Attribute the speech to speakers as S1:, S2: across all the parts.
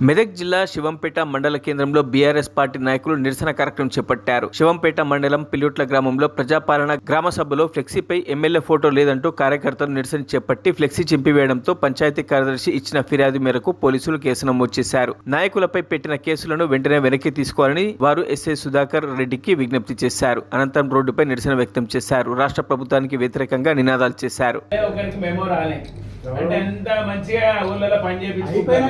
S1: మెదక్ జిల్లా శివంపేట మండల కేంద్రంలో బీఆర్ఎస్ పార్టీ నాయకులు నిరసన కార్యక్రమం చేపట్టారు. శివంపేట మండలం పిల్లుట్ల గ్రామంలో ప్రజాపాలన గ్రామ సభలో ఫ్లెక్సీపై ఎమ్మెల్యే ఫోటో లేదంటూ కార్యకర్తలు నిరసన చేపట్టి ఫ్లెక్సీ చింపివేయడంతో పంచాయతీ కార్యదర్శి ఇచ్చిన ఫిర్యాదు మేరకు పోలీసులు కేసు నమోదు చేశారు. నాయకులపై పెట్టిన కేసులను వెంటనే వెనక్కి తీసుకోవాలని వారు ఎస్ఐ సుధాకర్ రెడ్డికి విజ్ఞప్తి చేశారు. అనంతరం రోడ్డుపై నిరసన వ్యక్తం చేశారు. రాష్ట్ర ప్రభుత్వానికి వ్యతిరేకంగా నినాదాలు చేశారు.
S2: అంటే ఎంత మంచిగా ఊళ్ళలో పని చేయించుకుంటారు.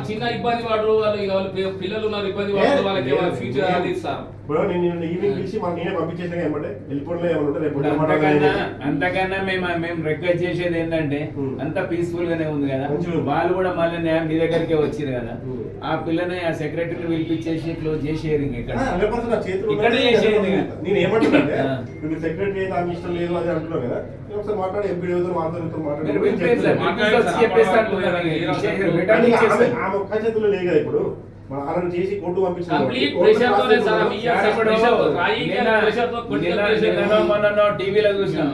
S3: చిన్న ఇబ్బంది పడరు, వాళ్ళు పిల్లలు ఉన్నారు, ఇబ్బంది పడరు, వాళ్ళకి ఫ్యూచర్ అది ఇస్తారు.
S2: అంతకన్నా మేము రిక్వెస్ట్ చేసేది ఏంటంటే అంత పీస్ఫుల్ గానే ఉంది కదా, వాళ్ళు కూడా మళ్ళీ మీ దగ్గరికే వచ్చారు కదా, ఆ పిల్లని ఆ సెక్రటరీని పిలిపించేసి క్లోజ్ చేసేది. ఇక్కడ చేసేది
S4: నేను ఏమంటున్నా, సెక్రటరీ అయితే ఆమె ఇష్టం లేదు అని అంటున్నావు కదా, ఒకసారి మాట్లాడి ఎంపీ ఆమె ఒక్క చేతుల్లో లేదు కదా. ఇప్పుడు అలా చేసి కోర్టు
S2: టీవీలో చూసినాం.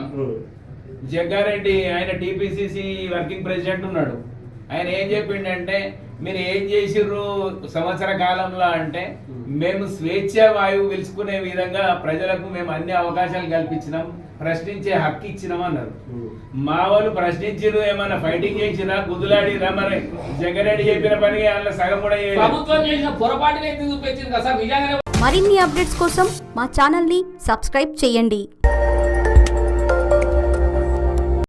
S2: జగ్గారెడ్డి ఆయన టీపీసీసీ వర్కింగ్ ప్రెసిడెంట్ ఉన్నాడు. ఆయన ఏం చెప్పిండంటే, మీరు ఏం చేసిర్రు సంవత్సర కాలంలో అంటే, మేము స్వేచ్ఛ వాయువు పిలుచుకునే విధంగా ప్రజలకు మేము అన్ని అవకాశాలు కల్పించినాం, ప్రశ్నించే హక్కు ఇచ్చినాం అన్నారు. మా వాళ్ళు ప్రశ్నించారు, ఏమన్నా ఫైటింగ్ చేసినా, గుద్దులాడిరా. మరి జగ్గారెడ్డి చెప్పిన పనికి అందులో సగం కూడా
S3: ప్రభుత్వం చేసిన పొరపాటునే చూపించింది కదా సార్.
S5: మరిన్ని అప్డేట్స్ కోసం మా ఛానల్ ని సబ్స్క్రైబ్ చేయండి.